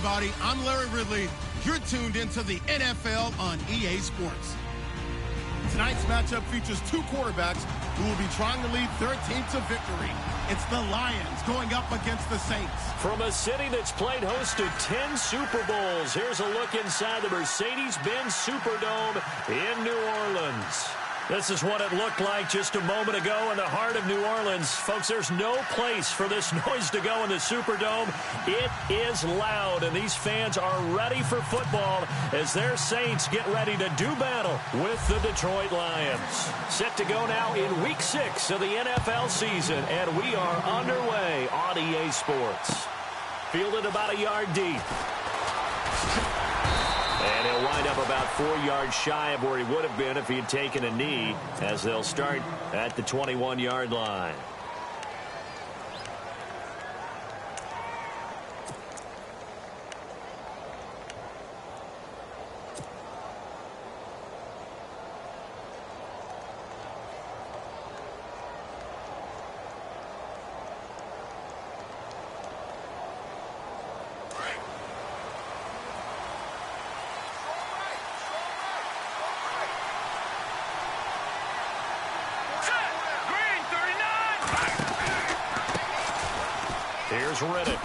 everybody. I'm Larry Ridley. You're tuned into the NFL on EA Sports. Tonight's matchup features two quarterbacks who will be trying to lead their team to victory. It's the Lions going up against the Saints. From a city that's played host to 10 Super Bowls, here's a look inside the Mercedes-Benz Superdome in New Orleans. This is what it looked like just a moment ago in the heart of New Orleans. Folks, there's no place for this noise to go in the Superdome. It is loud, and these fans are ready for football as their Saints get ready to do battle with the Detroit Lions. Set to go now in Week 6 of the NFL season, and we are underway on EA Sports. Fielded about a yard deep. And he'll wind up about 4 yards shy of where he would have been if he had taken a knee, as they'll start at the 21-yard line. Here's Riddick.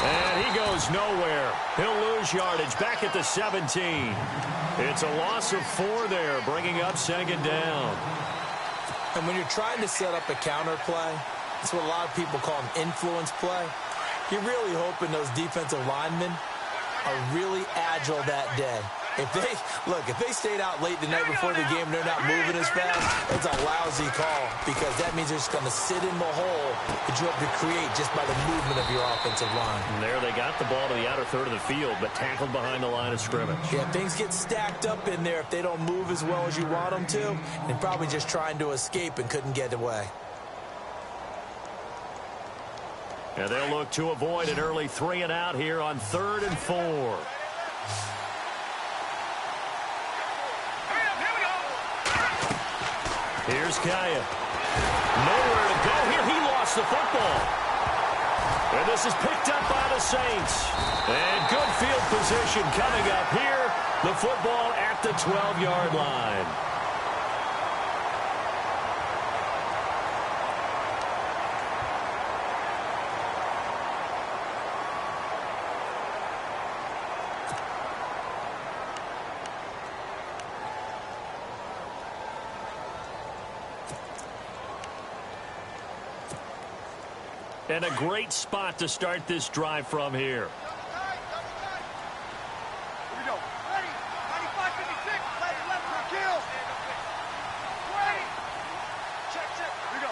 And he goes nowhere. He'll lose yardage back at the 17. It's a loss of 4 there, bringing up second down. And when you're trying to set up a counter play, it's what a lot of people call an influence play. You're really hoping those defensive linemen are really agile that day. If they stayed out late the night before the game and they're not moving as fast, it's a lousy call because that means they're just going to sit in the hole that you have to create just by the movement of your offensive line. And there they got the ball to the outer third of the field, but tackled behind the line of scrimmage. Yeah, things get stacked up in there if they don't move as well as you want them to, and probably just trying to escape and couldn't get away. And they'll look to avoid an early 3 and out here on 3rd and 4. Here's Kaya. Nowhere to go here. He lost the football. And this is picked up by the Saints. And good field position coming up here. The football at the 12-yard line. And a great spot to start this drive from here. Here we go. Ready. 95-56. Left for a kill. Ready. Check. Here we go.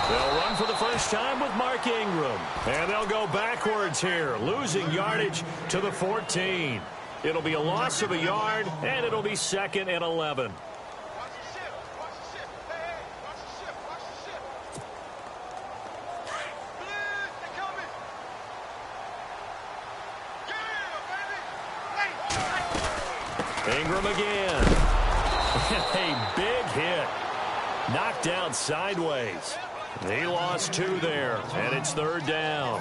They'll run for the first time with Mark Ingram. And they'll go backwards here, losing yardage to the 14. It'll be a loss of a yard, and it'll be 2nd and 11. Ingram again. A big hit. Knocked out sideways. He lost 2 there, and it's 3rd down.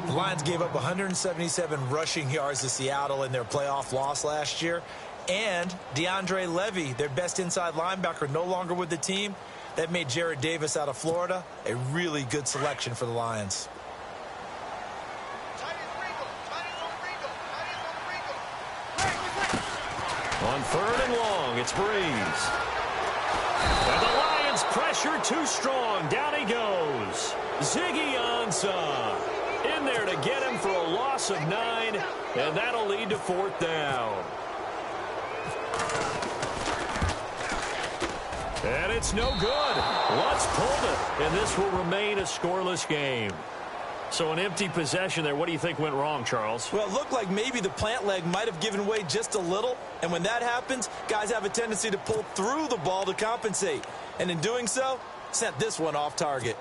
The Lions gave up 177 rushing yards to Seattle in their playoff loss last year. And DeAndre Levy, their best inside linebacker, no longer with the team. That made Jared Davis out of Florida a really good selection for the Lions. On 3rd and long, it's Breeze. And the Lions pressure too strong. Down he goes. Ziggy Ansah in there to get him for a loss of 9, and that'll lead to 4th down. And it's no good. Lutz pulled it, and this will remain a scoreless game. So an empty possession there. What do you think went wrong, Charles? Well, it looked like maybe the plant leg might have given way just a little. And when that happens, guys have a tendency to pull through the ball to compensate. And in doing so, sent this one off target.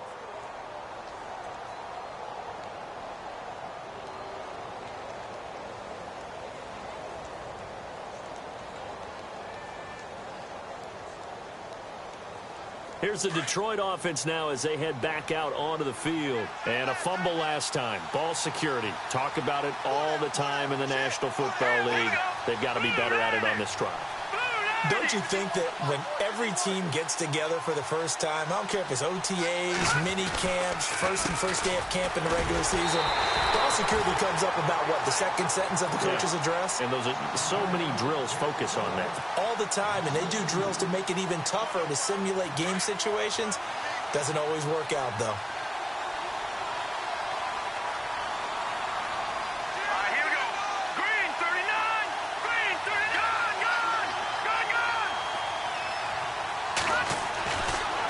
Here's the Detroit offense now as they head back out onto the field. And a fumble last time. Ball security. Talk about it all the time in the National Football League. They've got to be better at it on this drive. Don't you think that when every team gets together for the first time, I don't care if it's OTAs, mini camps, first day of camp in the regular season, ball security comes up about what, the second sentence of the coach's address? And those are so many drills focus on that. All the time, and they do drills to make it even tougher to simulate game situations. Doesn't always work out, though.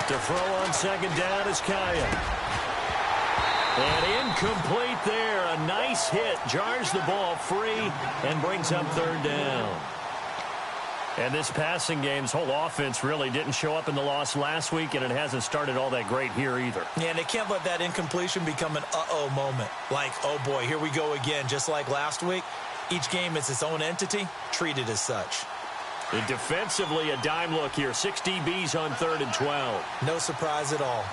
To throw on second down is Kaya. And incomplete there. A nice hit. Jars the ball free and brings up third down. And this passing game's whole offense really didn't show up in the loss last week, and it hasn't started all that great here either. Yeah, and they can't let that incompletion become an uh-oh moment. Like, oh boy, here we go again, just like last week. Each game is its own entity, treated as such. And defensively, a dime look here. 6 DBs on 3rd and 12. No surprise at all.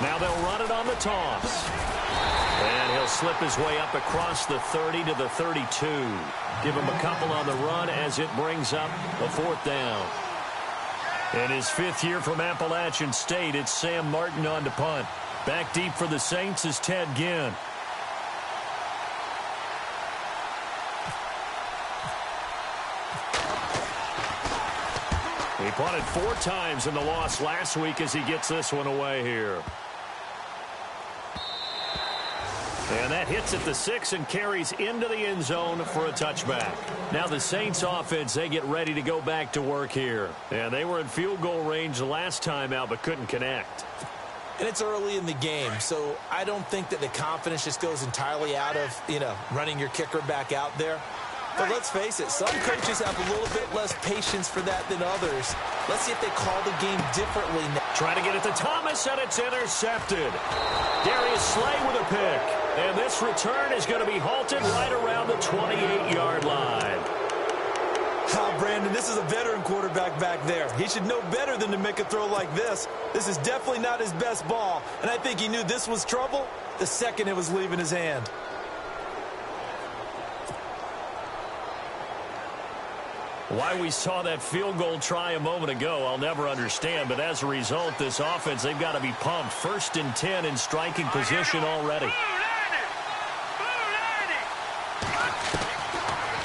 Now they'll run it on the toss. And he'll slip his way up across the 30 to the 32. Give him a couple on the run as it brings up a 4th down. In his 5th year from Appalachian State, it's Sam Martin on to punt. Back deep for the Saints is Ted Ginn. He punted 4 times in the loss last week as he gets this one away here. And that hits at the 6 and carries into the end zone for a touchback. Now the Saints offense, they get ready to go back to work here. And they were in field goal range the last time out but couldn't connect. And it's early in the game, so I don't think that the confidence just goes entirely out of, running your kicker back out there. But let's face it, some coaches have a little bit less patience for that than others. Let's see if they call the game differently now. Trying to get it to Thomas, and it's intercepted. Darius Slay with a pick. And this return is going to be halted right around the 28-yard line. Brandon, this is a veteran quarterback back there. He should know better than to make a throw like this. This is definitely not his best ball, and I think he knew this was trouble the second it was leaving his hand. Why we saw that field goal try a moment ago, I'll never understand. But as a result, this offense, they've got to be pumped. 1st and 10 in striking position already.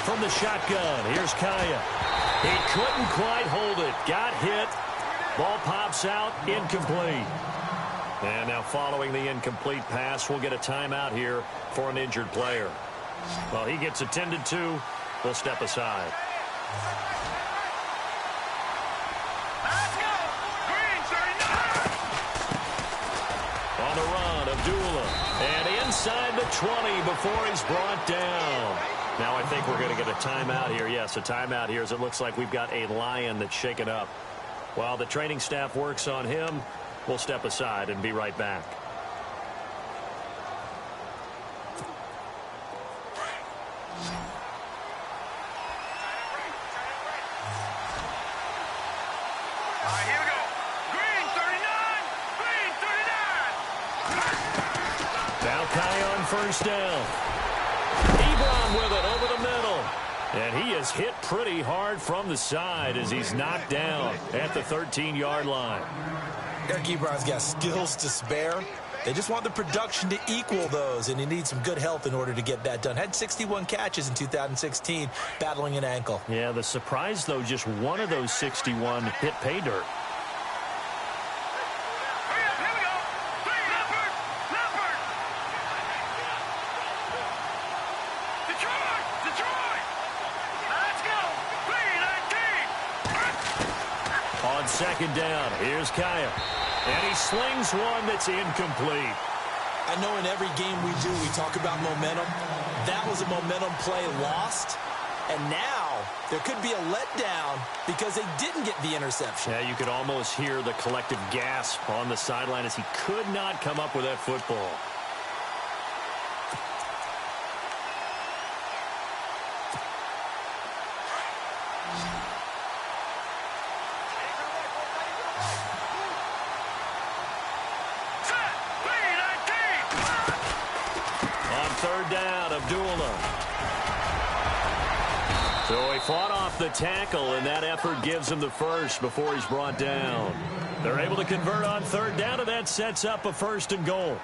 From the shotgun, here's Kaya. He couldn't quite hold it. Got hit. Ball pops out, incomplete. And now following the incomplete pass, we'll get a timeout here for an injured player. Well, he gets attended to. We'll step aside. Let's go! Green 39! On the run, Abdullah. And inside the 20 before he's brought down. Now I think we're going to get a timeout here. Yes, a timeout here as it looks like we've got a Lion that's shaken up. While the training staff works on him, we'll step aside and be right back. Here we go. Green 39! Green 39! Now Kai on 1st down. Ebron with it over the middle. And he is hit pretty hard from the side as he's knocked down at the 13-yard line. Eric Ebron's got skills to spare. They just want the production to equal those, and he needs some good health in order to get that done. Had 61 catches in 2016, battling an ankle. Yeah, the surprise, though, just one of those 61 hit pay dirt. On 2nd down, here's Kaya. And he slings one that's incomplete. I know in every game we do, we talk about momentum. That was a momentum play lost. And now there could be a letdown because they didn't get the interception. Yeah, you could almost hear the collective gasp on the sideline as he could not come up with that football. third down. Abdullah. So he fought off the tackle, and that effort gives him the first before he's brought down. They're able to convert on third down, and that sets up a first and goal.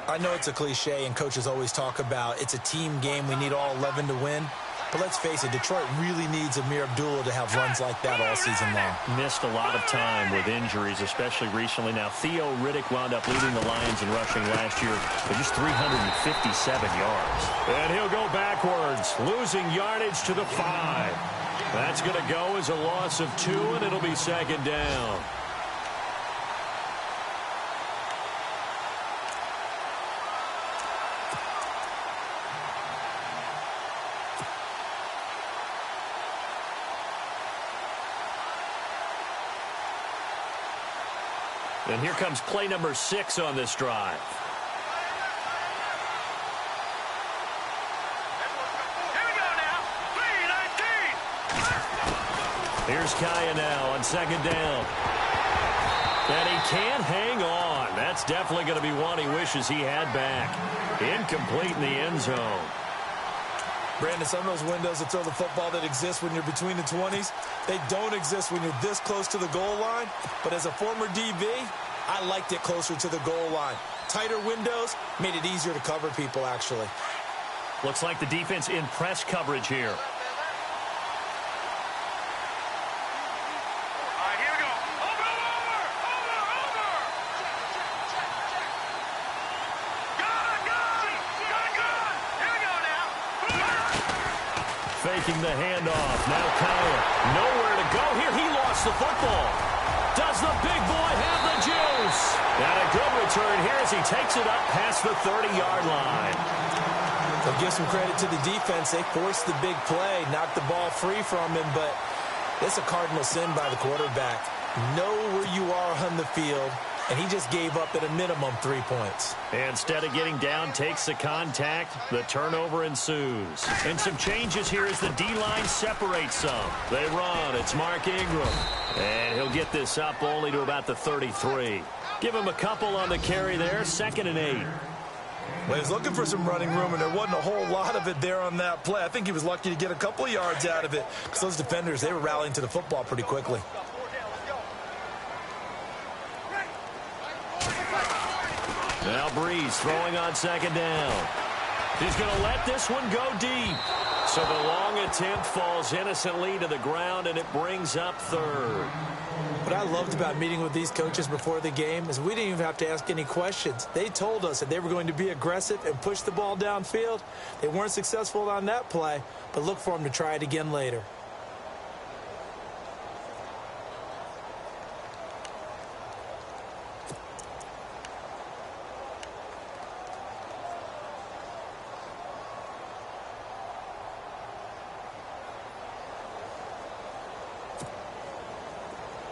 I know it's a cliche, and coaches always talk about it's a team game. We need all 11 to win. But let's face it, Detroit really needs Amir Abdullah to have runs like that all season long. Missed a lot of time with injuries, especially recently. Now, Theo Riddick wound up leading the Lions in rushing last year with just 357 yards. And he'll go backwards, losing yardage to the 5. That's going to go as a loss of 2, and it'll be second down. And here comes play number 6 on this drive. Here we go now. 3-19. Here's Kaya now on second down. And he can't hang on. That's definitely going to be one he wishes he had back. Incomplete in the end zone. Brandon, some of those windows to throw the football that exist when you're between the 20s, they don't exist when you're this close to the goal line. But as a former DB, I liked it closer to the goal line. Tighter windows made it easier to cover people, actually. Looks like the defense in press coverage here. All right, here we go. Over. Gun. Here we go now. Faking the handoff. Now Kaya. Nowhere to go here. He lost the football. Does the big boy have the juice? And a good return here as he takes it up past the 30-yard line. They'll give some credit to the defense. They forced the big play, knocked the ball free from him, but it's a cardinal sin by the quarterback. Know where you are on the field, and he just gave up at a minimum 3 points. Instead of getting down, takes the contact. The turnover ensues. And some changes here as the D-line separates some. They run. It's Mark Ingram. And he'll get this up only to about the 33. Give him a couple on the carry there. 2nd and 8. Well, he's looking for some running room, and there wasn't a whole lot of it there on that play. I think he was lucky to get a couple of yards out of it because those defenders, they were rallying to the football pretty quickly. Now Breeze throwing on 2nd down. He's going to let this one go deep. So the long attempt falls innocently to the ground, and it brings up 3rd. What I loved about meeting with these coaches before the game is we didn't even have to ask any questions. They told us that they were going to be aggressive and push the ball downfield. They weren't successful on that play, but look for them to try it again later.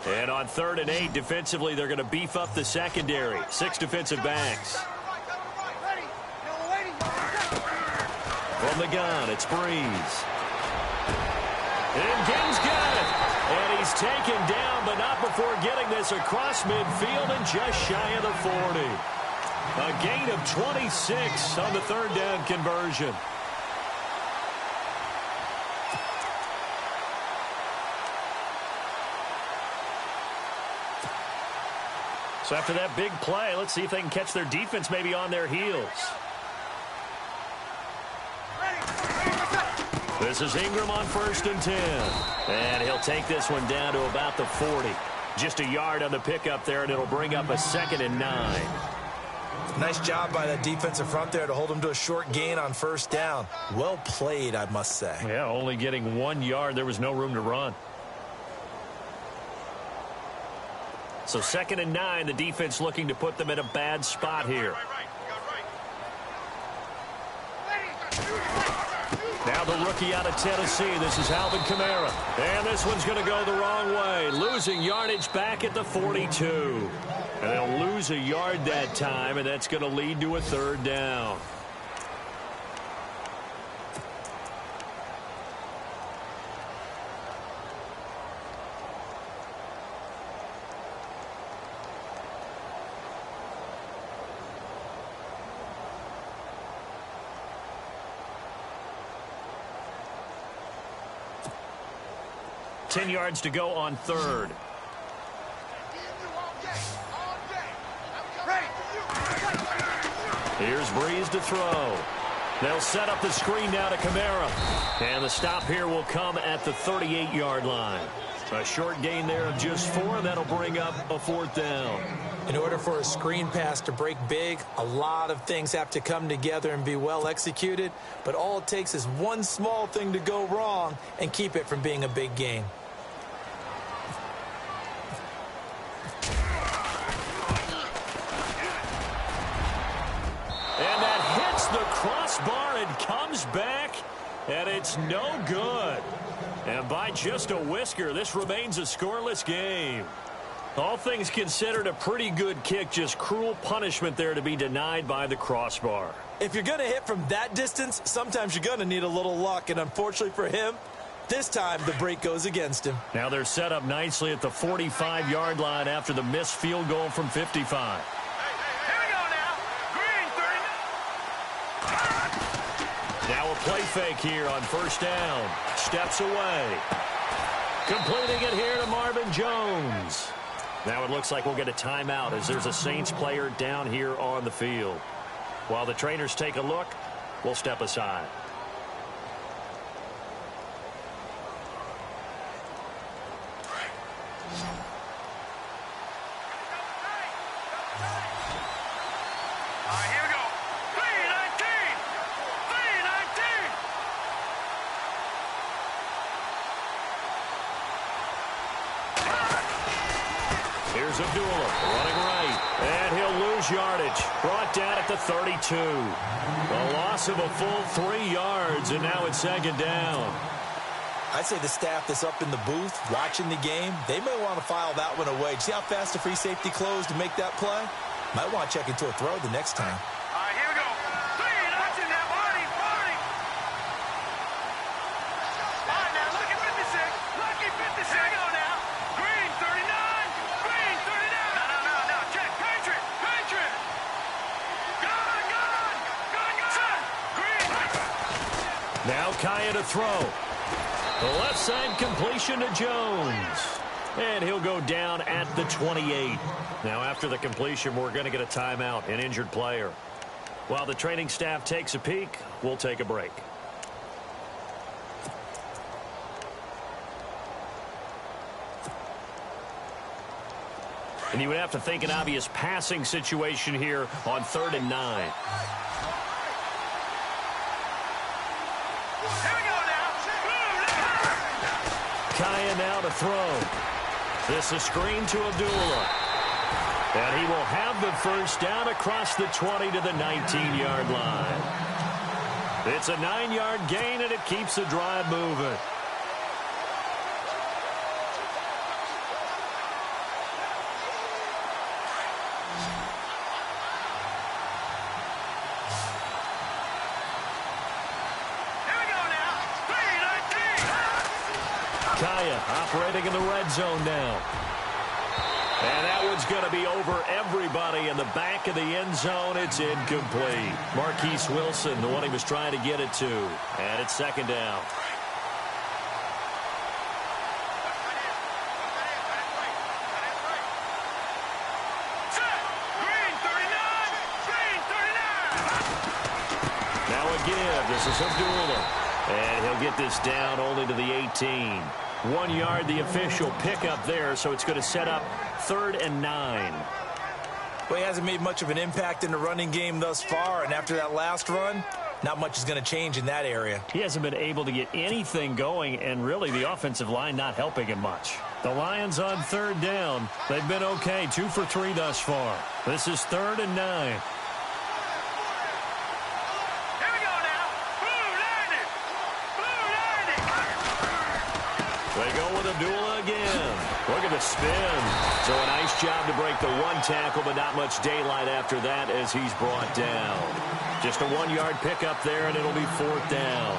And on 3rd and 8, defensively, they're going to beef up the secondary. 6 defensive backs. From the gun, it's Breeze. And Ging's got it. And he's taken down, but not before getting this across midfield and just shy of the 40. A gain of 26 on the 3rd down conversion. So after that big play, let's see if they can catch their defense maybe on their heels. This is Ingram on 1st and 10. And he'll take this one down to about the 40. Just a yard on the pickup there, and it'll bring up a 2nd and 9. Nice job by that defensive front there to hold him to a short gain on 1st down. Well played, I must say. Yeah, only getting 1 yard. There was no room to run. So 2nd and 9, the defense looking to put them in a bad spot here. Now the rookie out of Tennessee. This is Alvin Kamara. And this one's going to go the wrong way. Losing yardage back at the 42. And they'll lose a yard that time, and that's going to lead to a 3rd down. 10 yards to go on third. Here's Breeze to throw. They'll set up the screen now to Kamara. And the stop here will come at the 38-yard line. A short gain there of just 4. That'll bring up a 4th down. In order for a screen pass to break big, a lot of things have to come together and be well executed. But all it takes is one small thing to go wrong and keep it from being a big gain. And that hits the crossbar and comes back, and it's no good. And by just a whisker, this remains a scoreless game. All things considered, a pretty good kick, just cruel punishment there to be denied by the crossbar. If you're going to hit from that distance, sometimes you're going to need a little luck, and unfortunately for him, this time the break goes against him. Now they're set up nicely at the 45-yard line after the missed field goal from 55. Now a play fake here on first down. Steps away. Completing it here to Marvin Jones. Now it looks like we'll get a timeout as there's a Saints player down here on the field. While the trainers take a look, we'll step aside. Here's Abdullah running right, and he'll lose yardage. Brought down at the 32. A loss of a full 3 yards, and now it's second down. I'd say the staff that's up in the booth watching the game, they may want to file that one away. See how fast the free safety closed to make that play? Might want to check into a throw the next time. All right, here we go. Watching that, Marty. All right, now, look at 56. Lucky 56. Here we go now. Green, 39. Green, 39. No. Check. Patriot. Gun. Son. Green. Now Kaya to throw. The left side completion to Jones. And he'll go down at the 28. Now after the completion, we're going to get a timeout, an injured player. While the training staff takes a peek, we'll take a break. And you would have to think an obvious passing situation here on 3rd and 9. Kaya now to throw. This is screen to Abdullah. And he will have the first down across the 20 to the 19-yard line. It's a 9-yard gain, and it keeps the drive moving. Kaya operating in the red zone now. And that one's going to be over everybody in the back of the end zone. It's incomplete. Marquise Wilson, the one he was trying to get it to. And it's second down. Now again, this is Abdullah. And he'll get this down only to the 18. 1 yard, the official pickup there, so it's going to set up 3rd and 9. Well, he hasn't made much of an impact in the running game thus far, and after that last run, not much is going to change in that area. He hasn't been able to get anything going, and really the offensive line not helping him much. The Lions on 3rd down. They've been okay, 2 for 3 thus far. This is 3rd and 9. They go with Abdullah again. Look at the spin. So a nice job to break the 1 tackle, but not much daylight after that as he's brought down. Just a 1-yard pickup there, and it'll be 4th down.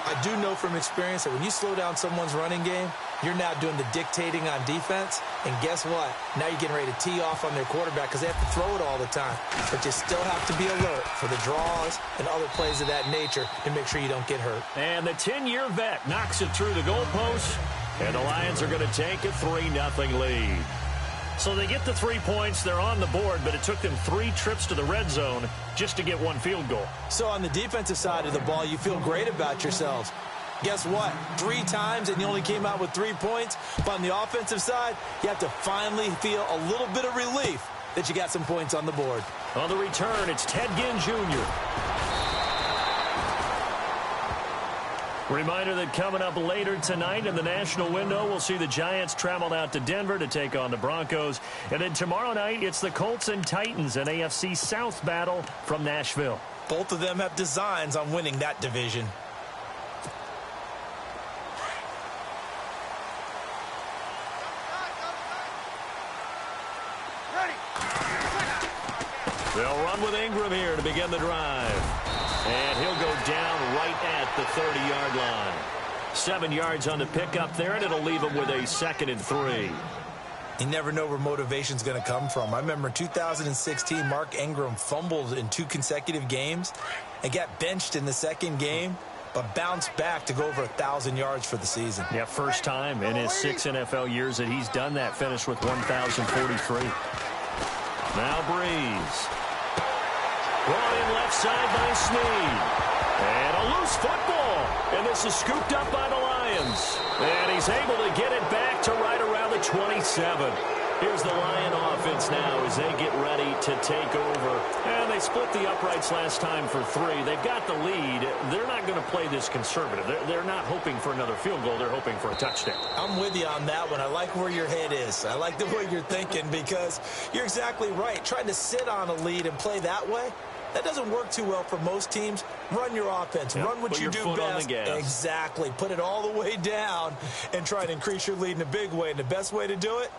I do know from experience that when you slow down someone's running game, you're now doing the dictating on defense. And guess what? Now you're getting ready to tee off on their quarterback because they have to throw it all the time. But you still have to be alert for the draws and other plays of that nature to make sure you don't get hurt. And the 10-year vet knocks it through the goalpost. And the Lions are going to take a 3-0 lead. So they get the 3 points. They're on the board, but it took them 3 trips to the red zone just to get 1 field goal. So on the defensive side of the ball, you feel great about yourselves. Guess what? 3 times and you only came out with 3 points. But on the offensive side, you have to finally feel a little bit of relief that you got some points on the board. On the return, it's Ted Ginn Jr. Reminder that coming up later tonight in the national window, we'll see the Giants travel out to Denver to take on the Broncos. And then tomorrow night, it's the Colts and Titans, an AFC South battle from Nashville. Both of them have designs on winning that division. They'll run with Ingram here to begin the drive. And he'll go down right at the 30-yard line. 7 yards on the pickup there, and it'll leave him with a 2nd and 3. You never know where motivation's going to come from. I remember in 2016, Mark Ingram fumbled in 2 consecutive games and got benched in the second game, but bounced back to go over 1,000 yards for the season. Yeah, first time in his 6 NFL years that he's done that, finished with 1,043. Now Breeze. Brought in left side by Snead. And a loose football. And this is scooped up by the Lions. And he's able to get it back to right around the 27. Here's the Lion offense now as they get ready to take over. And they split the uprights last time for 3. They've got the lead. They're not going to play this conservative. They're not hoping for another field goal. They're hoping for a touchdown. I'm with you on that one. I like where your head is. I like the way you're thinking because you're exactly right. Trying to sit on a lead and play that way, that doesn't work too well for most teams. Run your offense. Yep. Run what Put you your do foot on best. the gas. Exactly. Put it all the way down and try to increase your lead in a big way. And the best way to do it,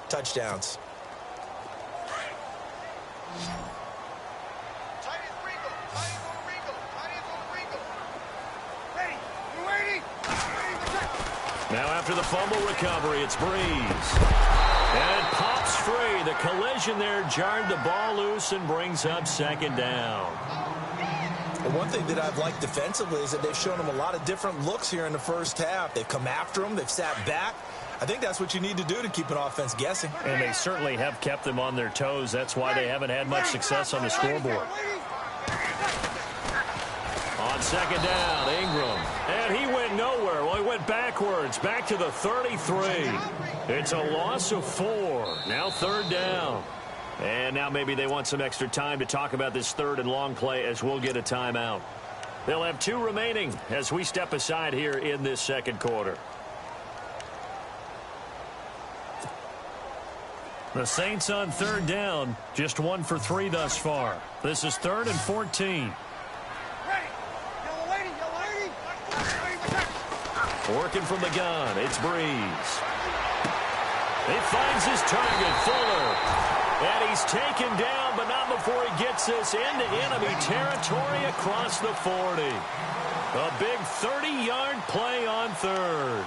touchdowns. Now after the fumble recovery, it's Breeze. And it pops free. The collision there jarred the ball loose and brings up 2nd down. Well, one thing that I've liked defensively is that they've shown them a lot of different looks here in the first half. They've come after them. They've sat back. I think that's what you need to do to keep an offense guessing. And they certainly have kept them on their toes. That's why they haven't had much success on the scoreboard. On 2nd down, Ingram. And he went nowhere. Well, he went backwards, back to the 33. It's a loss of 4. Now 3rd down. And now maybe they want some extra time to talk about this 3rd and long play as we'll get a timeout. They'll have 2 remaining as we step aside here in this 2nd quarter. The Saints on 3rd down, just 1 for 3 thus far. This is 3rd and 14. Working from the gun, it's Breeze. He finds his target, Fuller. And he's taken down, but not before he gets this into enemy territory across the 40. A big 30-yard play on 3rd.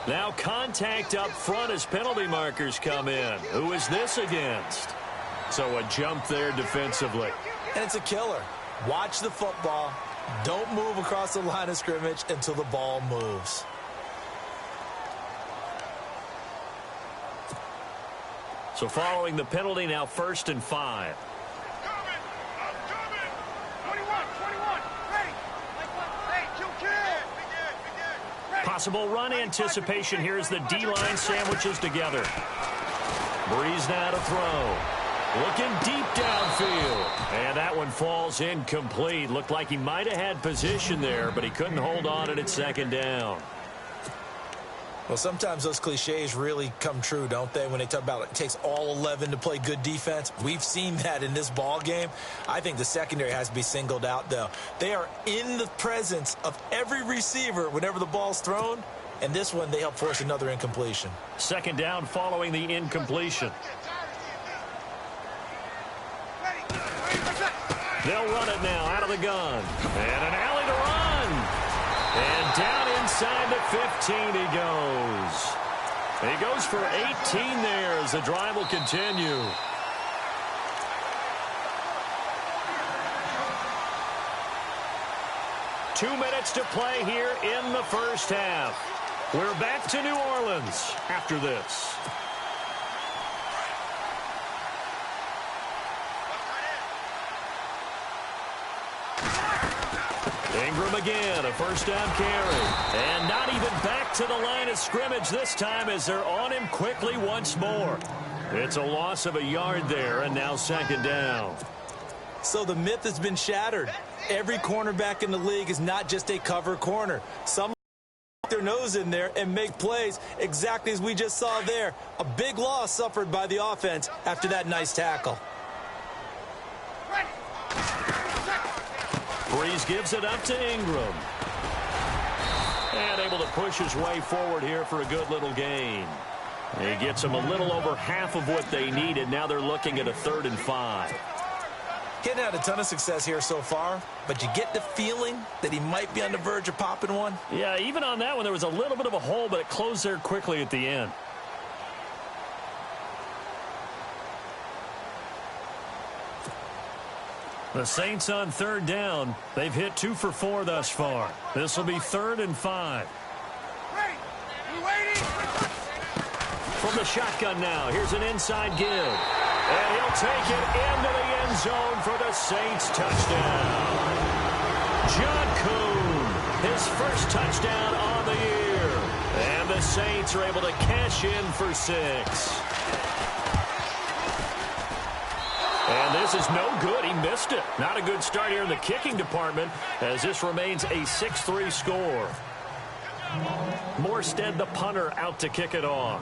Now contact up front as penalty markers come in. Who is this against? So a jump there defensively. And it's a killer. Watch the football. Don't move across the line of scrimmage until the ball moves. So following the penalty, now 1st and 5. Possible run anticipation here as the D-line sandwiches together. Breeze now to throw. Looking deep downfield. And that one falls incomplete. Looked like he might have had position there, but he couldn't hold on it at 2nd down. Well, sometimes those cliches really come true, don't they? When they talk about it takes all 11 to play good defense. We've seen that in this ball game. I think the secondary has to be singled out, though. They are in the presence of every receiver whenever the ball's thrown. And this one, they help force another incompletion. 2nd down following the incompletion. They'll run it now out of the gun. And an alley to run. inside the 15 he goes. He goes for 18 there as the drive will continue. Two minutes to play here in the first half. We're back to New Orleans after this. Ingram again, a first down carry. And not even back to the line of scrimmage this time as they're on him quickly once more. It's a loss of a yard there, and now second down. So the myth has been shattered. Every cornerback in the league is not just a cover corner. Some put their nose in there and make plays exactly as we just saw there. A big loss suffered by the offense after that nice tackle. Breeze gives it up to Ingram. And able to push his way forward here for a good little gain. He gets them a little over half of what they needed. Now they're looking at a 3rd and 5. Hadn't had a ton of success here so far, but you get the feeling that he might be on the verge of popping one. Yeah, even on that one, there was a little bit of a hole, but it closed there quickly at the end. The Saints on 3rd down. They've hit 2 for 4 thus far. This will be 3rd and 5. From the shotgun now, here's an inside give. And he'll take it into the end zone for the Saints touchdown. John Kuhn, his first touchdown on the year. And the Saints are able to cash in for 6. And this is no good. He missed it. Not a good start here in the kicking department as this remains a 6-3 score. Morstead, the punter, out to kick it off.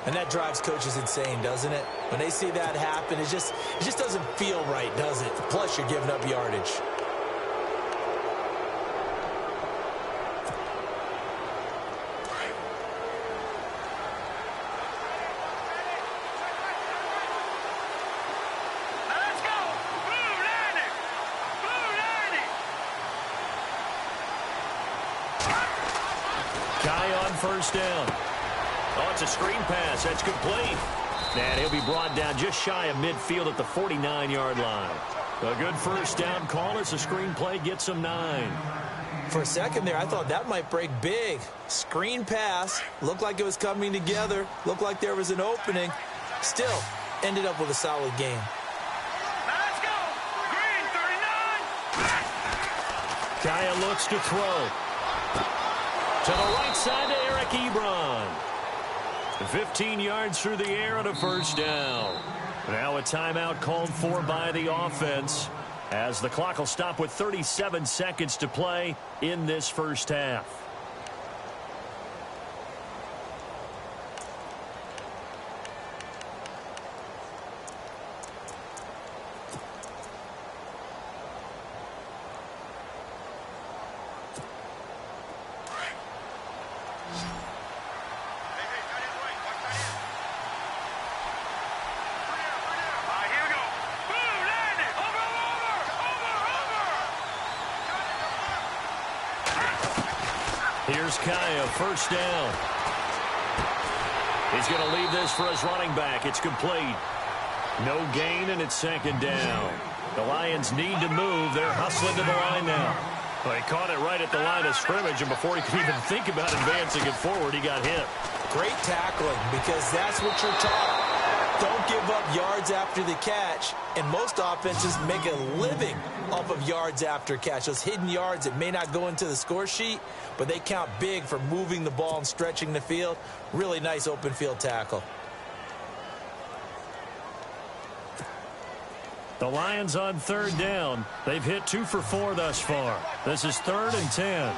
And that drives coaches insane, doesn't it? When they see that happen, it just doesn't feel right, does it? Plus, you're giving up yardage. First down. Oh, it's a screen pass. That's complete. And he'll be brought down just shy of midfield at the 49-yard line. A good first down call as the screen play gets him 9. For a second there, I thought that might break big. Screen pass. Looked like it was coming together. Looked like there was an opening. Still, ended up with a solid game. Let's go. Green 39. Kaya looks to throw. To the right side to Eric Ebron. 15 yards through the air and a first down. Now a timeout called for by the offense as the clock will stop with 37 seconds to play in this first half. Here's Kaya, first down. He's going to leave this for his running back. It's complete. No gain, and it's second down. The Lions need to move. They're hustling to the line now. Well, he caught it right at the line of scrimmage, and before he could even think about advancing it forward, he got hit. Great tackling, because that's what you're taught. Don't give up yards after the catch, and most offenses make a living off of yards after catch. Those hidden yards that may not go into the score sheet, but they count big for moving the ball and stretching the field. Really nice open field tackle. The Lions on third down. They've hit 2 for 4 thus far. This is 3rd and 10.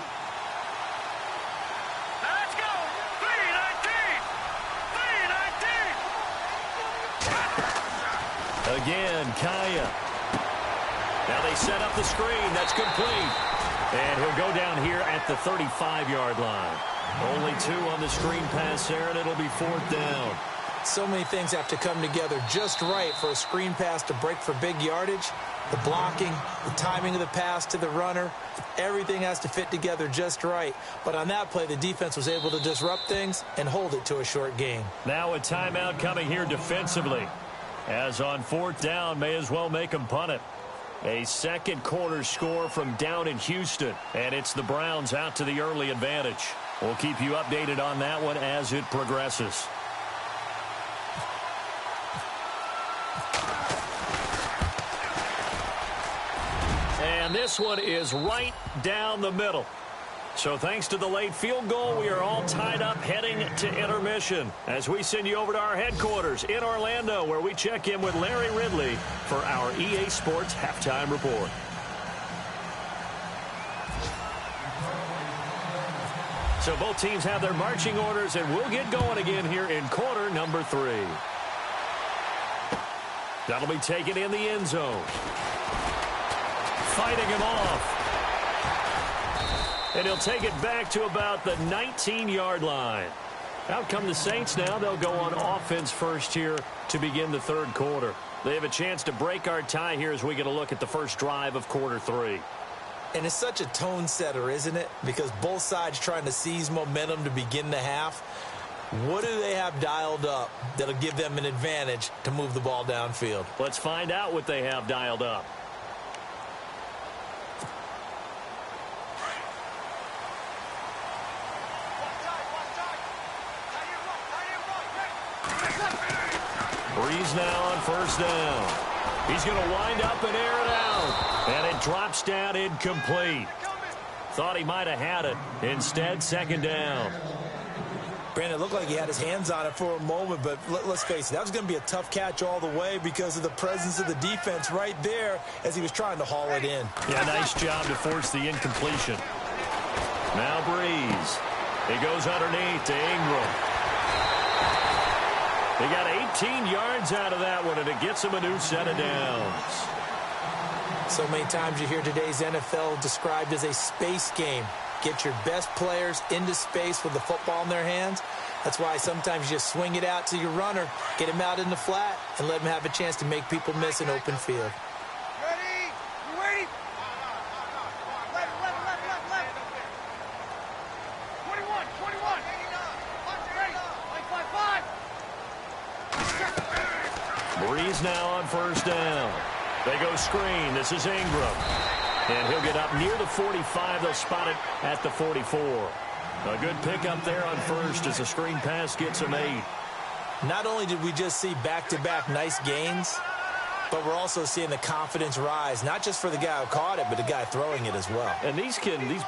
Let's go. 3-19. 3-19. Again, Kaya. Now they set up the screen. That's complete. And he'll go down here at the 35-yard line. Only 2 on the screen pass there, and it'll be 4th down. So many things have to come together just right for a screen pass to break for big yardage. The blocking, the timing of the pass to the runner, everything has to fit together just right. But on that play, the defense was able to disrupt things and hold it to a short gain. Now a timeout coming here defensively. As on fourth down, may as well make them punt it. A second quarter score from down in Houston, and it's the Browns out to the early advantage. We'll keep you updated on that one as it progresses. And this one is right down the middle. So thanks to the late field goal, we are all tied up heading to intermission as we send you over to our headquarters in Orlando, where we check in with Larry Ridley for our EA Sports Halftime Report. So both teams have their marching orders, and we'll get going again here in quarter number 3. That'll be taken in the end zone. Fighting him off. And he'll take it back to about the 19-yard line. Out come the Saints now. They'll go on offense first here to begin the third quarter. They have a chance to break our tie here as we get a look at the first drive of quarter 3. And it's such a tone setter, isn't it? Because both sides trying to seize momentum to begin the half. What do they have dialed up that'll give them an advantage to move the ball downfield? Let's find out what they have dialed up. Breeze now on first down. He's going to wind up and air it out. And it drops down incomplete. Thought he might have had it. Instead, second down. Brandon, it looked like he had his hands on it for a moment, but let's face it, that was going to be a tough catch all the way because of the presence of the defense right there as he was trying to haul it in. Yeah, nice job to force the incompletion. Now Breeze. He goes underneath to Ingram. They got 18 yards out of that one, and it gets him a new set of downs. So many times you hear today's NFL described as a space game. Get your best players into space with the football in their hands. That's why sometimes you just swing it out to your runner, get him out in the flat, and let him have a chance to make people miss an open field. Ready? You ready? Left. 21. Ready? 5. Breeze now on first down. They go screen. This is Ingram. And he'll get up near the 45. They'll spot it at the 44. A good pickup there on first as the screen pass gets him 8. Not only did we just see back-to-back nice gains, but we're also seeing the confidence rise, not just for the guy who caught it, but the guy throwing it as well. And these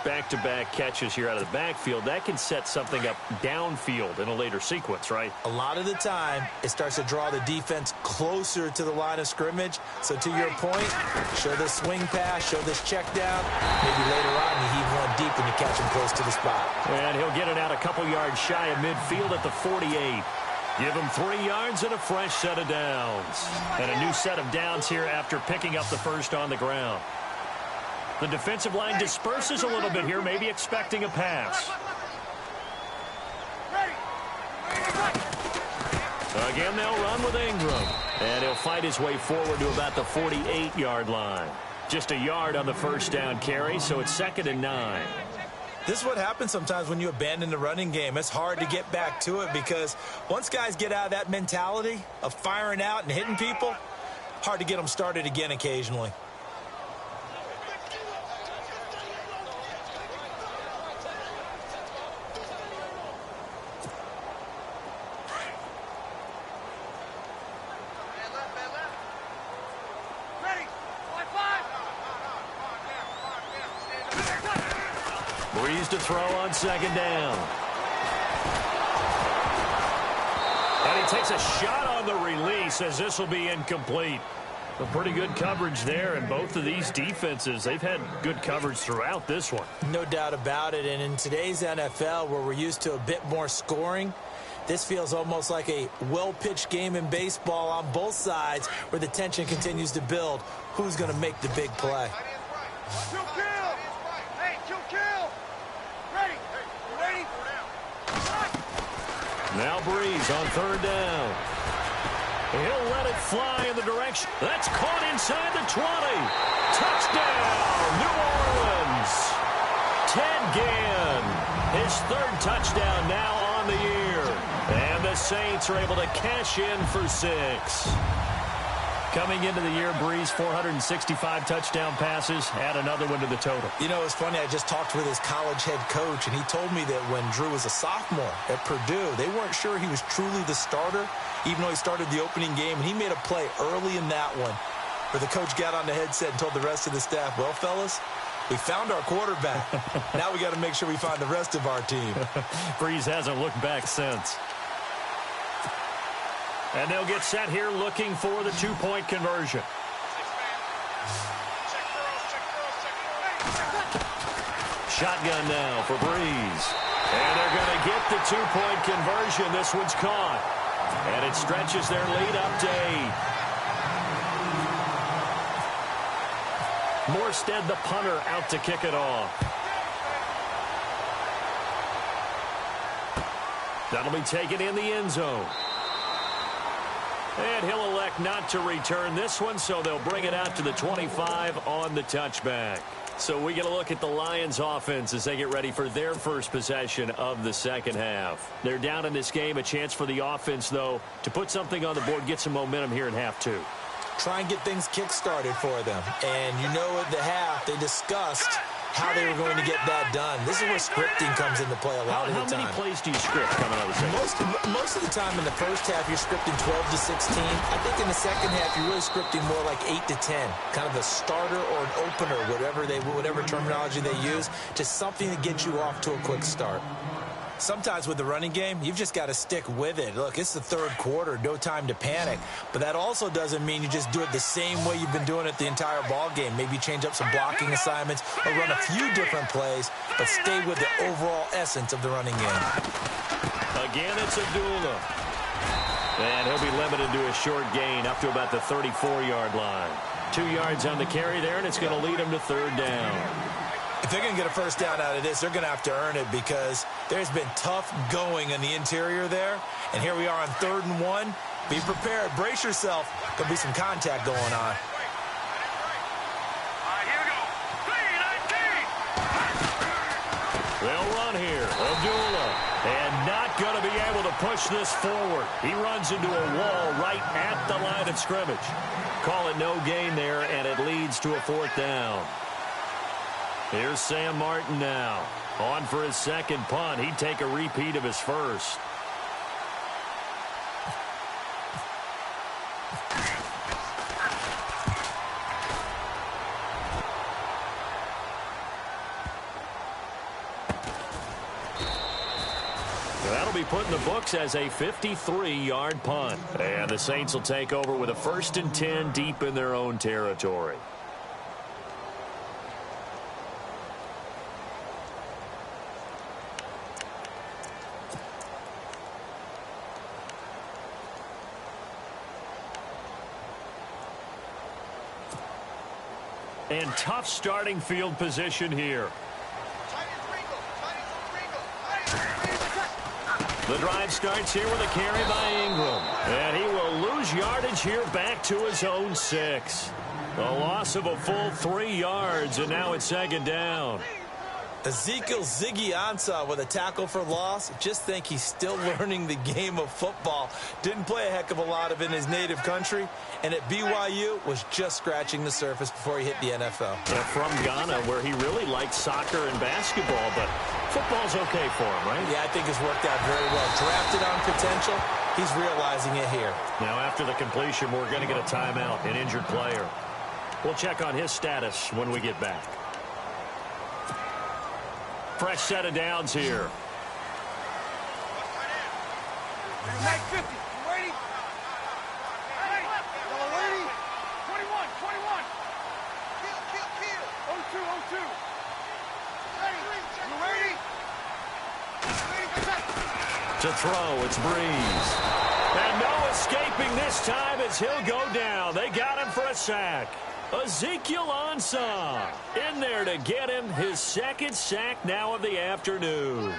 back-to-back catches here out of the backfield, that can set something up downfield in a later sequence, right? A lot of the time, it starts to draw the defense closer to the line of scrimmage. So to your point, show this swing pass, show this check down. Maybe later on you heave one deep and you catch him close to the spot. And he'll get it out a couple yards shy of midfield at the 48. Give him 3 yards and a fresh set of downs. And a new set of downs here after picking up the first on the ground. The defensive line disperses a little bit here, maybe expecting a pass. Again, they'll run with Ingram. And he'll fight his way forward to about the 48-yard line. Just a yard on the first down carry, so it's 2nd and 9. This is what happens sometimes when you abandon the running game. It's hard to get back to it because once guys get out of that mentality of firing out and hitting people, hard to get them started again occasionally. Breeze to throw on second down. And he takes a shot on the release as this will be incomplete. A pretty good coverage there, and both of these defenses, they've had good coverage throughout this one. No doubt about it, and in today's NFL where we're used to a bit more scoring, this feels almost like a well-pitched game in baseball on both sides where the tension continues to build. Who's going to make the big play? Now Breeze on third down. He'll let it fly in the direction. That's caught inside the 20. Touchdown, New Orleans. Ted Ginn, his third touchdown now on the year. And the Saints are able to cash in for 6. Coming into the year, Breeze, 465 touchdown passes. Add another one to the total. You know, it's funny. I just talked with his college head coach, and he told me that when Drew was a sophomore at Purdue, they weren't sure he was truly the starter, even though he started the opening game. And he made a play early in that one where the coach got on the headset and told the rest of the staff, well, fellas, we found our quarterback. Now we got to make sure we find the rest of our team. Breeze hasn't looked back since. And they'll get set here looking for the two-point conversion. Shotgun now for Breeze. And they're going to get the two-point conversion. This one's caught. And it stretches their lead up to 8. Morstead, the punter, out to kick it off. That'll be taken in the end zone. And he'll elect not to return this one, so they'll bring it out to the 25 on the touchback. So we get a look at the Lions offense as they get ready for their first possession of the second half. They're down in this game. A chance for the offense, though, to put something on the board, get some momentum here in half 2. Try and get things kick-started for them. And you know at the half, they discussed how they were going to get that done. This is where scripting comes into play a lot of the time. How many plays do you script coming out of the second? Most of the time in the first half, you're scripting 12 to 16. I think in the second half, you're really scripting more like 8 to 10. Kind of a starter or an opener, whatever terminology they use, just something to get you off to a quick start. Sometimes with the running game, you've just got to stick with it. Look, it's the third quarter, no time to panic. But that also doesn't mean you just do it the same way you've been doing it the entire ball game. Maybe change up some blocking assignments or run a few different plays, but stay with the overall essence of the running game. Again, it's Abdullah. And he'll be limited to a short gain up to about the 34-yard line. 2 yards on the carry there, and it's going to lead him to third down. If they're going to get a first down out of this, they're going to have to earn it because there's been tough going in the interior there. And here we are on 3rd and 1. Be prepared. Brace yourself. There'll be some contact going on. All right, here we go. 3-19. They'll run here. Abdullah. And not going to be able to push this forward. He runs into a wall right at the line of scrimmage. Call it no gain there, and it leads to a 4th down. Here's Sam Martin now. On for his second punt. He'd take a repeat of his first. That'll be put in the books as a 53-yard punt. And the Saints will take over with a 1st and 10 deep in their own territory. And tough starting field position here. The drive starts here with a carry by Ingram. And he will lose yardage here back to his own 6. A loss of a full 3 yards, and now it's 2nd down. Ezekiel Ziggy Ansah with a tackle for loss. Just think he's still learning the game of football. Didn't play a heck of a lot of it in his native country. And at BYU was just scratching the surface before he hit the NFL. Yeah, from Ghana, where he really liked soccer and basketball, but football's okay for him, right? Yeah, I think it's worked out very well. Drafted on potential, he's realizing it here. Now, after the completion, we're going to get a timeout, an injured player. We'll check on his status when we get back. Fresh set of downs here. Make 50. You ready? Hey, y'all ready? 21. 02. Ready? You ready? To throw, it's Breeze. And no escaping this time as he'll go down. They got him for a sack. Ezekiel Ansah in there to get him his 2nd sack now of the afternoon.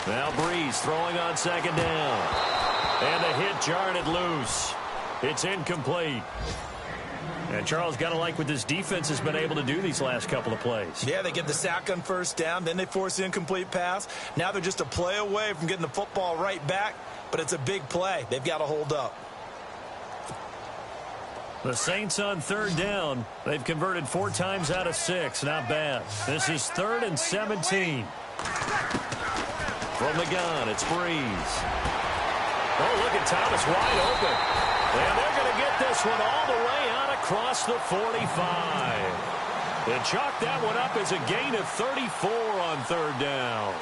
Now Breeze throwing on second down. And the hit jarred it loose. It's incomplete. And Charles, got to like what this defense has been able to do these last couple of plays. Yeah, they get the sack on first down, then they force the incomplete pass. Now they're just a play away from getting the football right back, but it's a big play. They've got to hold up. The Saints on third down. They've converted 4 times out of 6. Not bad. This is 3rd and 17. From the gun, it's Breeze. Oh, look at Thomas wide open. And they're going to get this one all the way out across the 45. They chalk that one up as a gain of 34 on third down.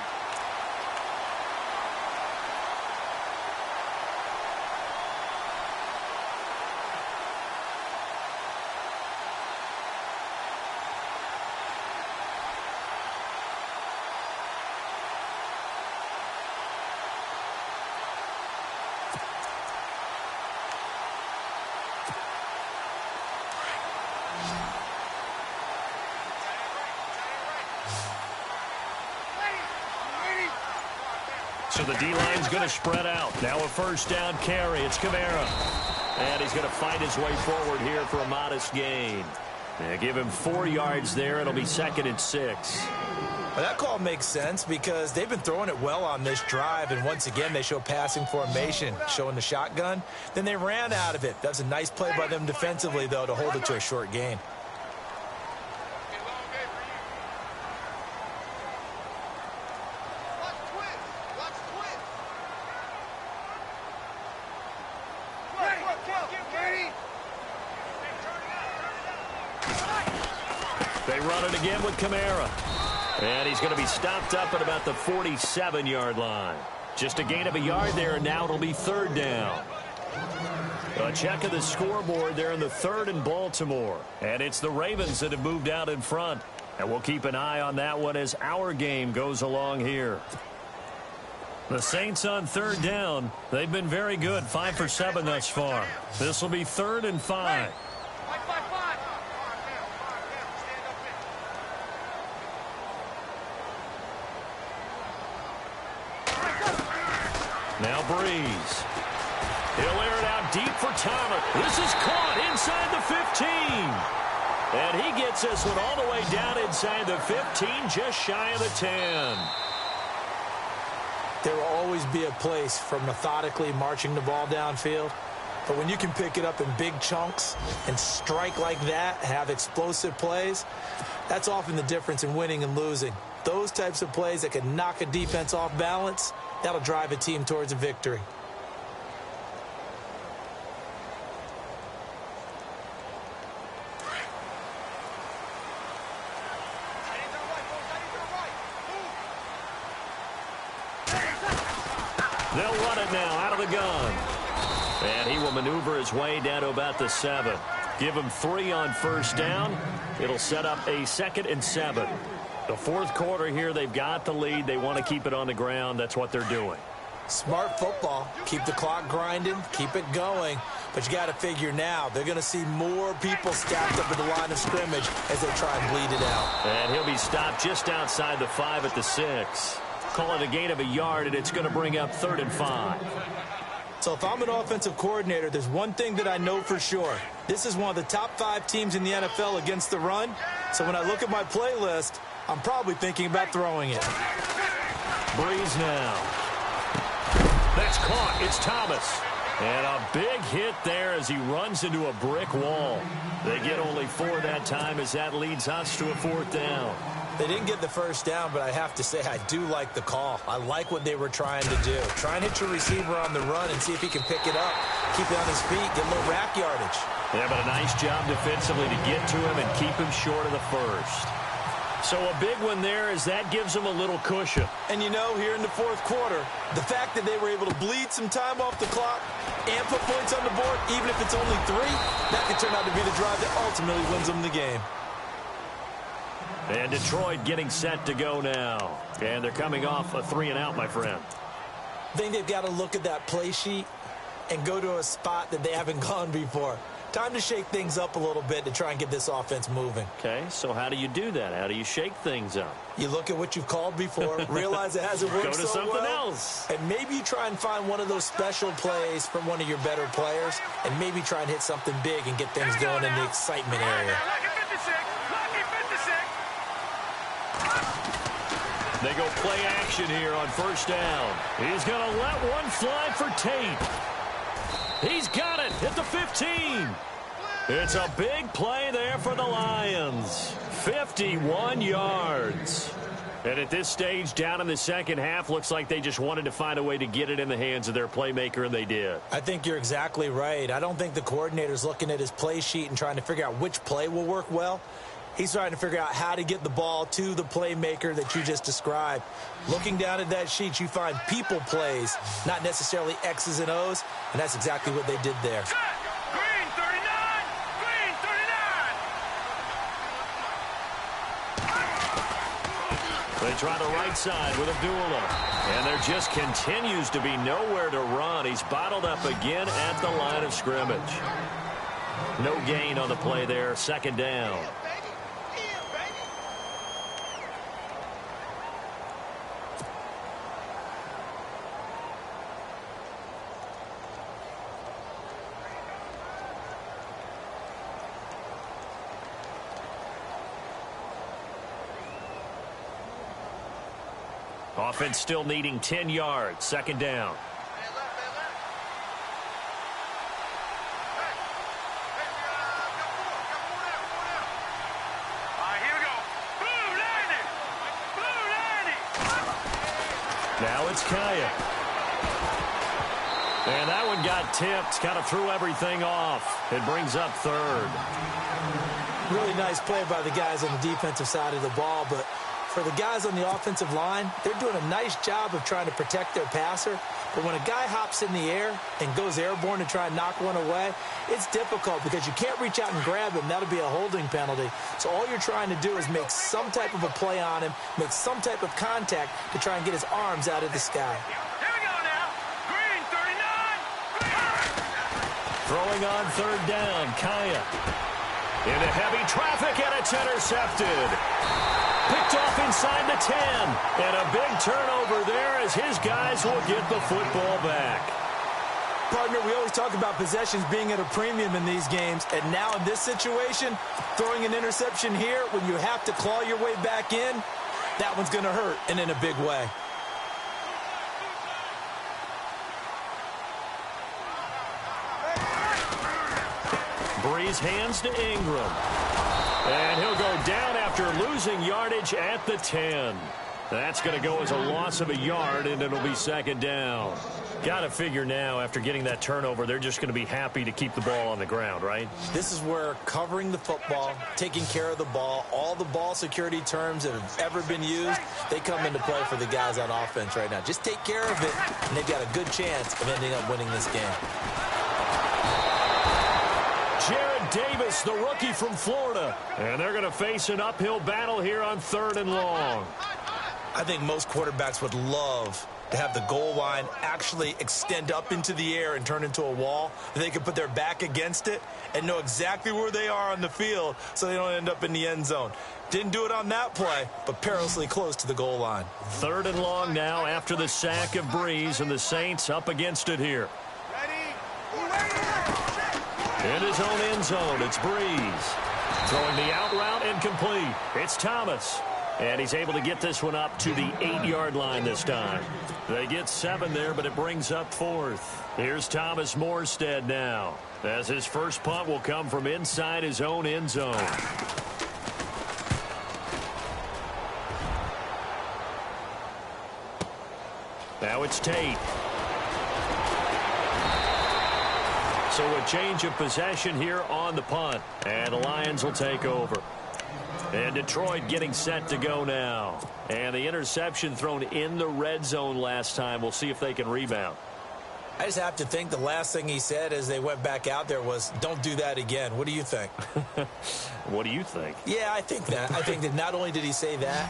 So the D-line's going to spread out. Now a first down carry. It's Kamara. And he's going to fight his way forward here for a modest gain. They give him 4 yards there. It'll be 2nd and 6. Well, that call makes sense because they've been throwing it well on this drive, and once again they show passing formation, showing the shotgun. Then they ran out of it. That's a nice play by them defensively, though, to hold it to a short gain. They run it again with Kamara. And he's going to be stopped up at about the 47-yard line. Just a gain of a yard there, and now it'll be 3rd down. A check of the scoreboard there in the 3rd in Baltimore. And it's the Ravens that have moved out in front. And we'll keep an eye on that one as our game goes along here. The Saints on 3rd down. They've been very good, 5 for 7 thus far. This will be 3rd and 5. Now Breeze. He'll air it out deep for Thomas. This is caught inside the 15. And he gets this one all the way down inside the 15, just shy of the 10. There will always be a place for methodically marching the ball downfield. But when you can pick it up in big chunks and strike like that, have explosive plays, that's often the difference in winning and losing. Those types of plays that can knock a defense off balance, that'll drive a team towards a victory. They'll run it now out of the gun. And he will maneuver his way down to about the 7. Give him 3 on first down. It'll set up a 2nd and 7. The 4th quarter here, they've got the lead. They want to keep it on the ground. That's what they're doing. Smart football. Keep the clock grinding. Keep it going. But you got to figure now, they're going to see more people stacked up at the line of scrimmage as they try and bleed it out. And he'll be stopped just outside the 5 at the 6. Call it a gain of a yard, and it's going to bring up 3rd and 5. So if I'm an offensive coordinator, there's one thing that I know for sure. This is one of the top 5 teams in the NFL against the run. So when I look at my playlist, I'm probably thinking about throwing it. Breeze now. That's caught. It's Thomas. And a big hit there as he runs into a brick wall. They get only 4 that time as that leads us to a 4th down. They didn't get the first down, but I have to say I do like the call. I like what they were trying to do. Try and hit your receiver on the run and see if he can pick it up. Keep it on his feet, get a little rack yardage. Yeah, but a nice job defensively to get to him and keep him short of the first. So a big one there as that gives them a little cushion. And you know, here in the 4th quarter, the fact that they were able to bleed some time off the clock and put points on the board, even if it's only 3, that could turn out to be the drive that ultimately wins them the game. And Detroit getting set to go now. And they're coming off a 3-and-out, my friend. I think they've got to look at that play sheet and go to a spot that they haven't gone before. Time to shake things up a little bit to try and get this offense moving. Okay, so how do you do that? How do you shake things up? You look at what you've called before, realize it hasn't worked Go to so something well, else. and maybe you try and find one of those special plays from one of your better players, and maybe try and hit something big and get things going in the excitement area. Lucky 56. Lucky 56. They go play action here on first down. He's going to let one fly for Tate. He's got it at the 15. It's a big play there for the Lions. 51 yards. And at this stage, down in the second half, looks like they just wanted to find a way to get it in the hands of their playmaker, and they did. I think you're exactly right. I don't think the coordinator's looking at his play sheet and trying to figure out which play will work well. He's trying to figure out how to get the ball to the playmaker that you just described. Looking down at that sheet, you find people plays, not necessarily X's and O's, and that's exactly what they did there. Green 39. Green 39. They try the right side with Abdullah. And there just continues to be nowhere to run. He's bottled up again at the line of scrimmage. No gain on the play there. Second down. Offense still needing 10 yards. Second down. Here we go. Blue 90. Blue 90. Now it's Kaya. And that one got tipped. Kind of threw everything off. It brings up third. Really nice play by the guys on the defensive side of the ball, but for the guys on the offensive line, they're doing a nice job of trying to protect their passer. But when a guy hops in the air and goes airborne to try and knock one away, it's difficult because you can't reach out and grab him. That'll be a holding penalty. So all you're trying to do is make some type of a play on him, make some type of contact to try and get his arms out of the sky. Here we go now. Green 39. Throwing on third down. Kaya. Into heavy traffic, and it's intercepted. Picked off inside the 10. And a big turnover there as his guys will get the football back. Partner, we always talk about possessions being at a premium in these games. And now in this situation, throwing an interception here when you have to claw your way back in, that one's going to hurt, and in a big way. Breeze hands to Ingram. And he'll go down after losing yardage at the 10. That's going to go as a loss of a yard, and it'll be second down. Got to figure now, after getting that turnover, they're just going to be happy to keep the ball on the ground, right? This is where covering the football, taking care of the ball, all the ball security terms that have ever been used, they come into play for the guys on offense right now. Just take care of it, and they've got a good chance of ending up winning this game. Jared Davis, the rookie from Florida. And they're going to face an uphill battle here on third and long. I think most quarterbacks would love to have the goal line actually extend up into the air and turn into a wall. They can put their back against it and know exactly where they are on the field so they don't end up in the end zone. Didn't do it on that play, but perilously close to the goal line. Third and long now after the sack of Breeze, and the Saints up against it here. In his own end zone, it's Breeze. Throwing the out route incomplete. It's Thomas. And he's able to get this one up to the 8-yard line this time. They get 7 there, but it brings up fourth. Here's Thomas Morstead now, as his first punt will come from inside his own end zone. Now it's Tate. So a change of possession here on the punt. And the Lions will take over. And Detroit getting set to go now. And the interception thrown in the red zone last time. We'll see if they can rebound. I just have to think the last thing he said as they went back out there was, don't do that again. What do you think? What do you think? Yeah, I think that. I think that not only did he say that,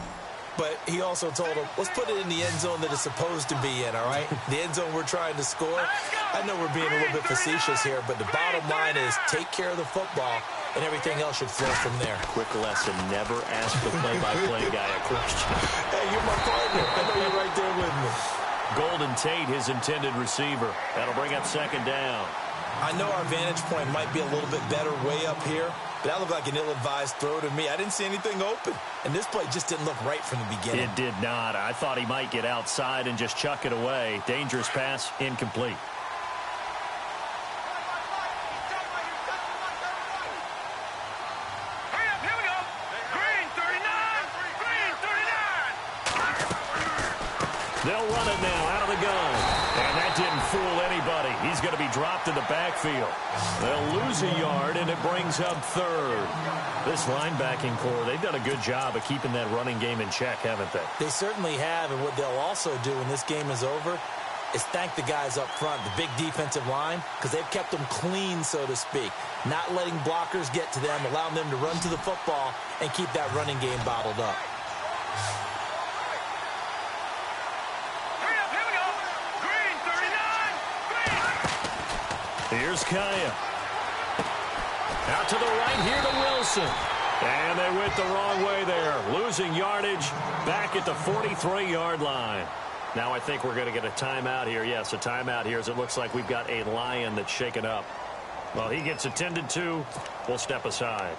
But he also told him, let's put it in the end zone that it's supposed to be in, all right? The end zone we're trying to score. I know we're being a little bit facetious here, but the bottom line is take care of the football, and everything else should flow from there. Quick lesson, never ask the play-by-play guy a question. Hey, you're my partner. I know you're right there with me. Golden Tate, his intended receiver. That'll bring up second down. I know our vantage point might be a little bit better way up here, but that looked like an ill-advised throw to me. I didn't see anything open, and this play just didn't look right from the beginning. It did not. I thought he might get outside and just chuck it away. Dangerous pass, incomplete. Hurry up, here we go. Green 39. Green 39. They'll run it now out of the gun. And that didn't fool anybody. He's going to be dropped in the backfield. They'll lose a yard, and it brings up third. This linebacking core, they've done a good job of keeping that running game in check, haven't they? They certainly have, and what they'll also do when this game is over is thank the guys up front, the big defensive line, because they've kept them clean, so to speak, not letting blockers get to them, allowing them to run to the football and keep that running game bottled up. Hurry up, here we go. Green 39. Green. Here's Kaya. Out to the right here to Wilson. And they went the wrong way there. Losing yardage back at the 43-yard line. Now I think we're going to get a timeout here. Yes, a timeout here as it looks like we've got a Lion that's shaken up. Well, he gets attended to. We'll step aside.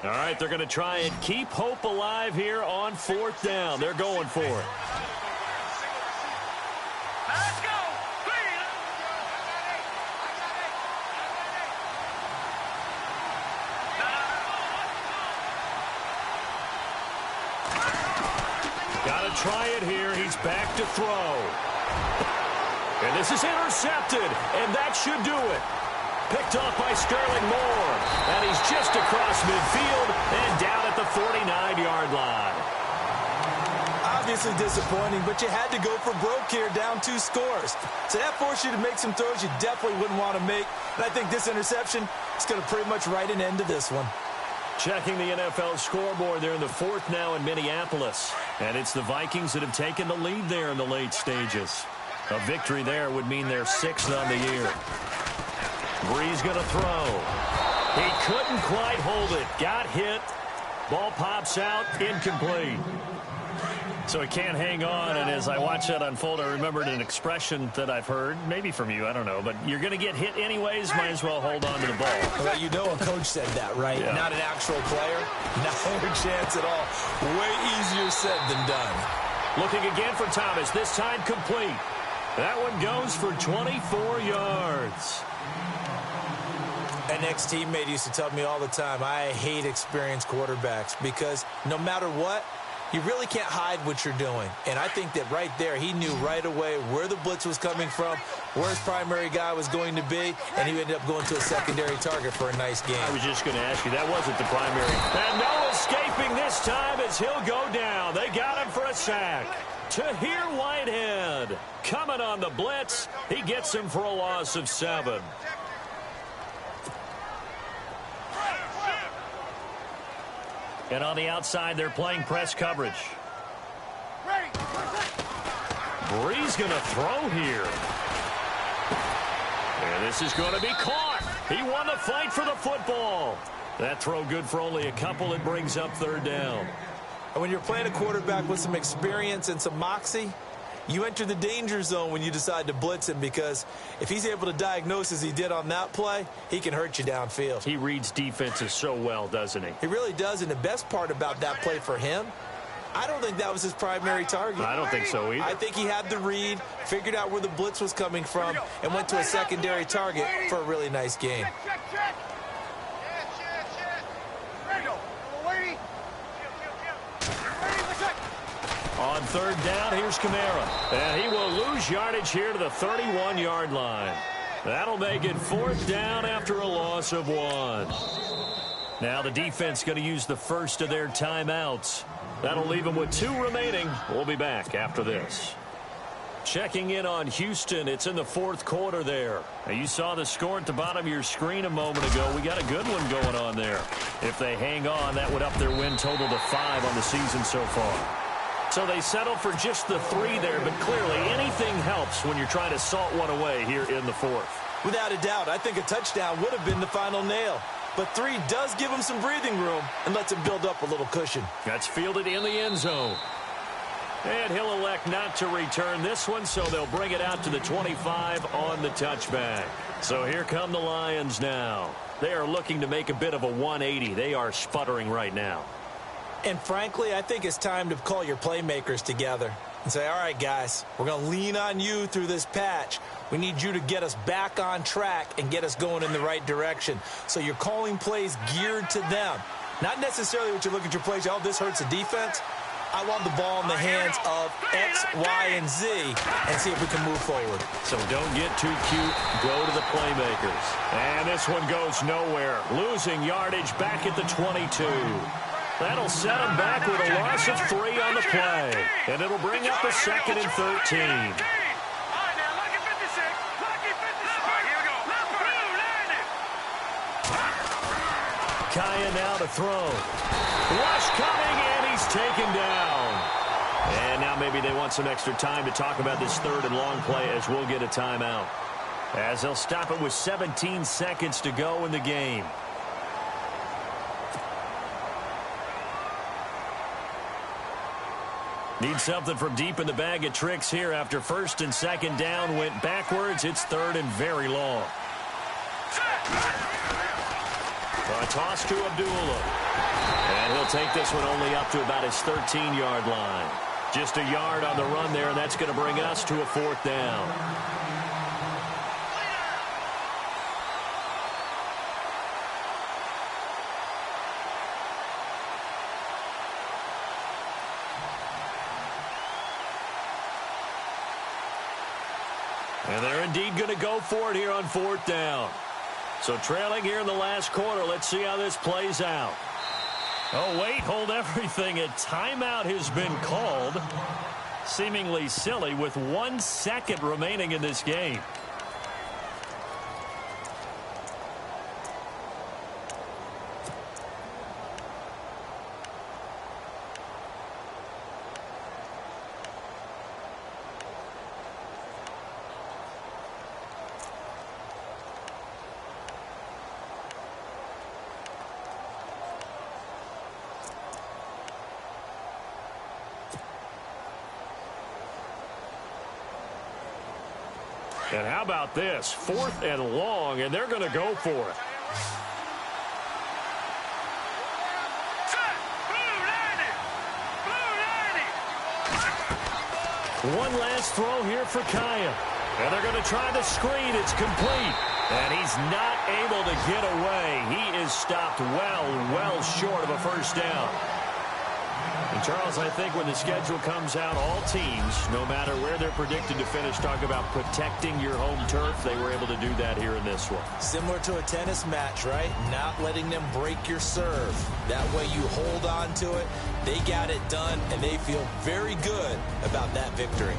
All right, they're going to try and keep hope alive here on fourth down. They're going for it. Let's go. Green. Got to try it here. He's back to throw. And this is intercepted, and that should do it. Picked off by Sterling Moore. And he's just across midfield and down at the 49-yard line. Obviously disappointing, but you had to go for broke here, down 2 scores. So that forced you to make some throws you definitely wouldn't want to make. And I think this interception is going to pretty much write an end to this one. Checking the NFL scoreboard, they're in the fourth now in Minneapolis. And it's the Vikings that have taken the lead there in the late stages. A victory there would mean they're 6th on the year. Breeze going to throw. He couldn't quite hold it. Got hit. Ball pops out. Incomplete. So he can't hang on, and as I watch that unfold, I remembered an expression that I've heard, maybe from you, I don't know, but you're going to get hit anyways, might as well hold on to the ball. Well, you know a coach said that, right? Yeah. Not an actual player. Not a chance at all. Way easier said than done. Looking again for Thomas, this time complete. That one goes for 24 yards. An ex-teammate used to tell me all the time, I hate experienced quarterbacks because no matter what, you really can't hide what you're doing. And I think that right there, he knew right away where the blitz was coming from, where his primary guy was going to be, and he ended up going to a secondary target for a nice game. I was just going to ask you, that wasn't the primary. And no escaping this time as he'll go down. They got him for a sack. Tahir Whitehead coming on the blitz. He gets him for a loss of 7. And on the outside, they're playing press coverage. Breeze going to throw here. And this is going to be caught. He won the fight for the football. That throw good for only a couple. It brings up 3rd down. And when you're playing a quarterback with some experience and some moxie, you enter the danger zone when you decide to blitz him, because if he's able to diagnose as he did on that play, he can hurt you downfield. He reads defenses so well, doesn't he? He really does, and the best part about that play for him, I don't think that was his primary target. I don't think so either. I think he had the read, figured out where the blitz was coming from, and went to a secondary target for a really nice game. Check. Ready, go. Waiting. On 3rd down, here's Kamara. And he will lose yardage here to the 31-yard line. That'll make it 4th down after a loss of 1. Now the defense going to use the first of their timeouts. That'll leave them with 2 remaining. We'll be back after this. Checking in on Houston. It's in the 4th quarter there. Now, you saw the score at the bottom of your screen a moment ago. We got a good one going on there. If they hang on, that would up their win total to 5 on the season so far. So they settled for just the 3 there, but clearly anything helps when you're trying to salt one away here in the 4th. Without a doubt, I think a touchdown would have been the final nail. But 3 does give him some breathing room and lets him build up a little cushion. That's fielded in the end zone. And he'll elect not to return this one, so they'll bring it out to the 25 on the touchback. So here come the Lions now. They are looking to make a bit of a 180. They are sputtering right now. And frankly, I think it's time to call your playmakers together and say, all right, guys, we're going to lean on you through this patch. We need you to get us back on track and get us going in the right direction. So you're calling plays geared to them. Not necessarily what you look at your plays, oh, this hurts the defense. I want the ball in the hands of X, Y, and Z and see if we can move forward. So don't get too cute. Go to the playmakers. And this one goes nowhere. Losing yardage back at the 22. That'll set them back with a loss of 3 on the play. And it'll bring up a 2nd and 13. Kaya now to throw. Rush coming, and he's taken down. And now maybe they want some extra time to talk about this 3rd and long play as we'll get a timeout. As they'll stop it with 17 seconds to go in the game. Need something from deep in the bag of tricks here after 1st and 2nd down went backwards. It's 3rd and very long. A toss to Abdullah. And he'll take this one only up to about his 13-yard line. Just a yard on the run there, and that's going to bring us to a 4th down. And they're indeed going to go for it here on 4th down. So trailing here in the last quarter. Let's see how this plays out. Oh, wait, hold everything. A timeout has been called. Seemingly silly with 1 second remaining in this game. And how about this? 4th and long, and they're going to go for it. One last throw here for Kaya. And they're going to try the screen. It's complete. And he's not able to get away. He is stopped well short of a 1st down. And Charles, I think when the schedule comes out, all teams, no matter where they're predicted to finish, talk about protecting your home turf. They were able to do that here in this one. Similar to a tennis match, right? Not letting them break your serve. That way you hold on to it. They got it done, and they feel very good about that victory.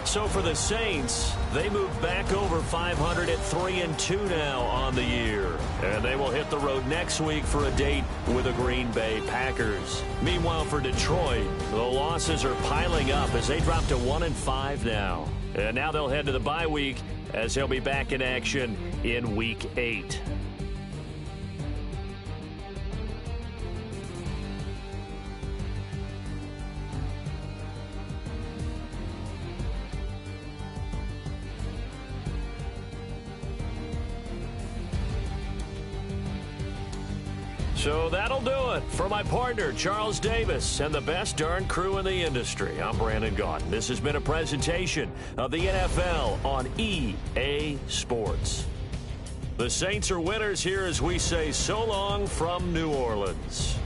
So for the Saints, they move back over 500 at 3-2 now on the year. And they will hit the road next week for a date with the Green Bay Packers. Meanwhile, for Detroit, the losses are piling up as they drop to 1-5 now. And now they'll head to the bye week as they'll be back in action in Week 8. So that'll do it for my partner, Charles Davis, and the best darn crew in the industry. I'm Brandon Gaudin. This has been a presentation of the NFL on EA Sports. The Saints are winners here as we say so long from New Orleans.